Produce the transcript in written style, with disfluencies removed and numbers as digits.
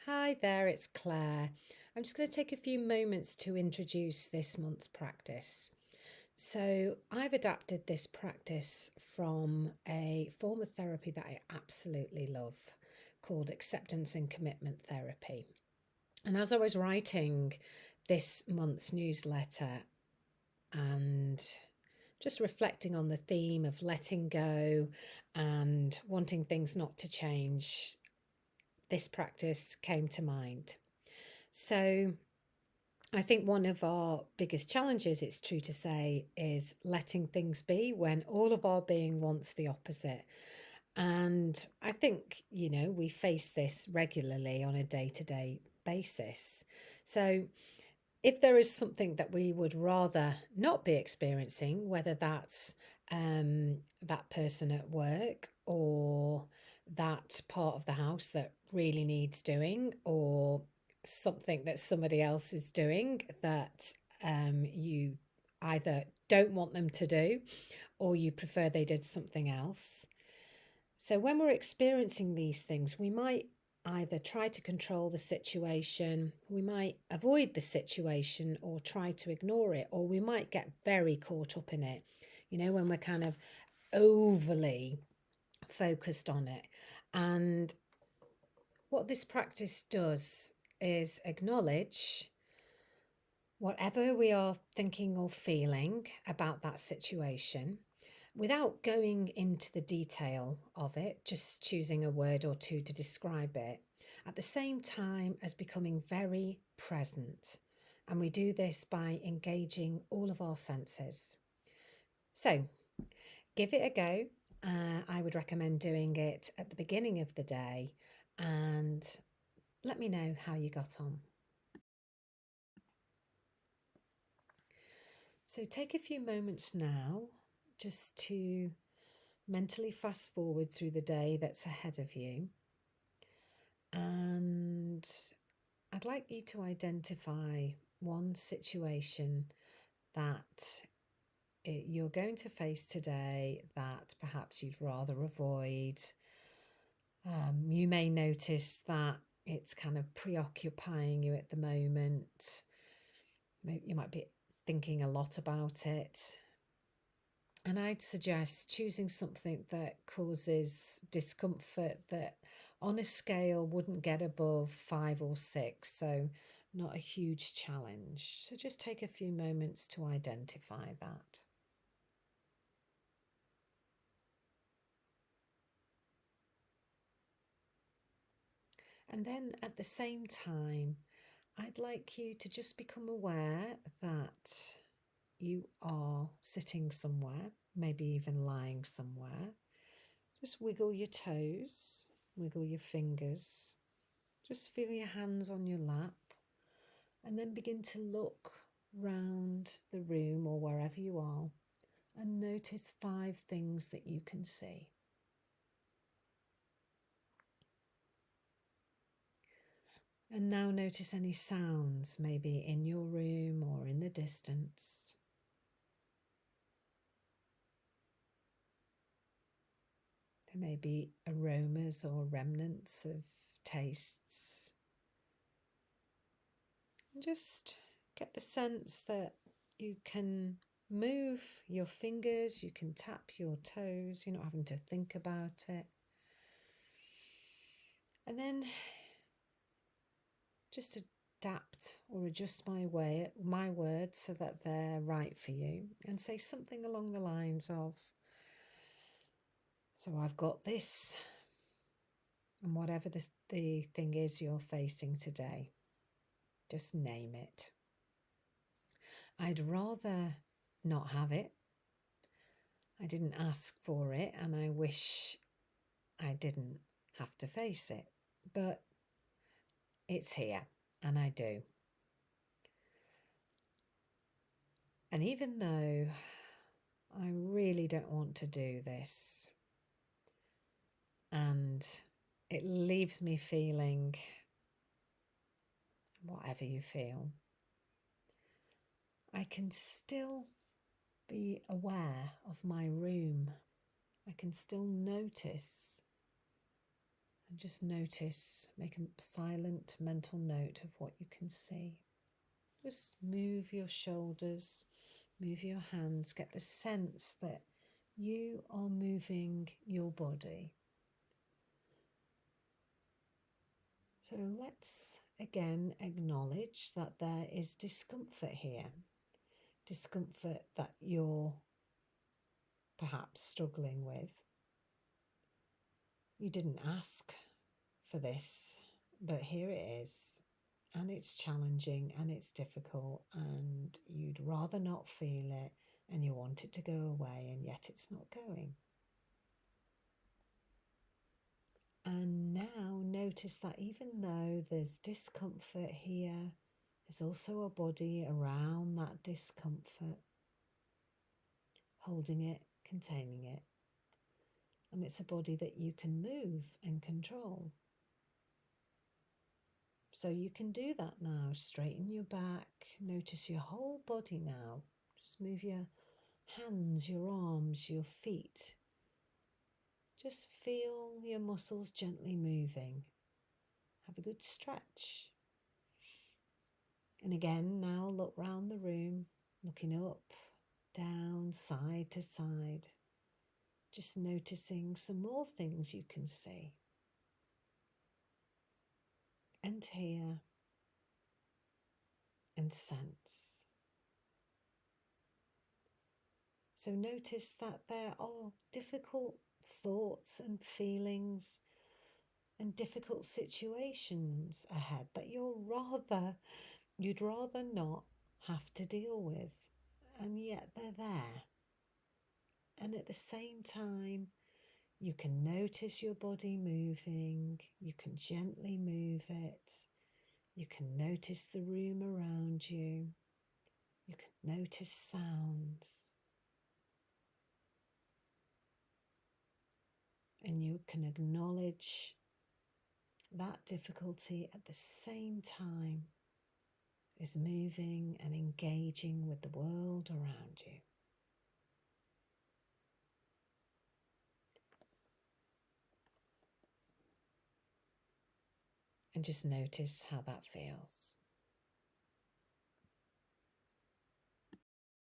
Hi there, it's Claire. I'm just going to take a few moments to introduce this month's practice. So, I've adapted this practice from a form of therapy that I absolutely love called acceptance and commitment therapy. And as I was writing this month's newsletter and just reflecting on the theme of letting go and wanting things not to change, this practice came to mind. So I think one of our biggest challenges, it's true to say, is letting things be when all of our being wants the opposite. And I think, we face this regularly on a day-to-day basis. So if there is something that we would rather not be experiencing, whether that's that person at work or that part of the house that really needs doing, or something that somebody else is doing that you either don't want them to do or you prefer they did something else. So when we're experiencing these things, we might either try to control the situation, we might avoid the situation or try to ignore it, or we might get very caught up in it, when we're kind of overly focused on it. And what this practice does is acknowledge whatever we are thinking or feeling about that situation without going into the detail of it, just choosing a word or two to describe it, at the same time as becoming very present. And we do this by engaging all of our senses. So give it a go. I would recommend doing it at the beginning of the day and let me know how you got on. So take a few moments now just to mentally fast forward through the day that's ahead of you. And I'd like you to identify one situation that you're going to face today that perhaps you'd rather avoid. You may notice that it's kind of preoccupying you at the moment. Maybe you might be thinking a lot about it. And I'd suggest choosing something that causes discomfort that on a scale wouldn't get above 5 or 6, so not a huge challenge. So just take a few moments to identify that. And then at the same time, I'd like you to just become aware that you are sitting somewhere, maybe even lying somewhere. Just wiggle your toes, wiggle your fingers. Just feel your hands on your lap and then begin to look round the room or wherever you are and notice 5 things that you can see. And now notice any sounds, maybe in your room or in the distance. There may be aromas or remnants of tastes. And just get the sense that you can move your fingers, you can tap your toes, you're not having to think about it. And then just adapt or adjust my words so that they're right for you, and say something along the lines of, so I've got this, and whatever the thing is you're facing today, just name it. I'd rather not have it. I didn't ask for it, and I wish I didn't have to face it, but it's here, and I do. And even though I really don't want to do this, and it leaves me feeling whatever you feel, I can still be aware of my room. I can still notice And just notice, make a silent mental note of what you can see. Just move your shoulders, move your hands, get the sense that you are moving your body. So let's again acknowledge that there is discomfort here. Discomfort that you're perhaps struggling with. You didn't ask for this, but here it is. And it's challenging and it's difficult and you'd rather not feel it and you want it to go away and yet it's not going. And now notice that even though there's discomfort here, there's also a body around that discomfort, holding it, containing it. And it's a body that you can move and control. So you can do that now. Straighten your back. Notice your whole body now. Just move your hands, your arms, your feet. Just feel your muscles gently moving. Have a good stretch. And again, now look round the room, looking up, down, side to side. Just noticing some more things you can see. And hear. And sense. So notice that there are difficult thoughts and feelings and difficult situations ahead that you'd rather not have to deal with, and yet they're there. And at the same time, you can notice your body moving, you can gently move it, you can notice the room around you, you can notice sounds. And you can acknowledge that difficulty at the same time as moving and engaging with the world around you. And just notice how that feels.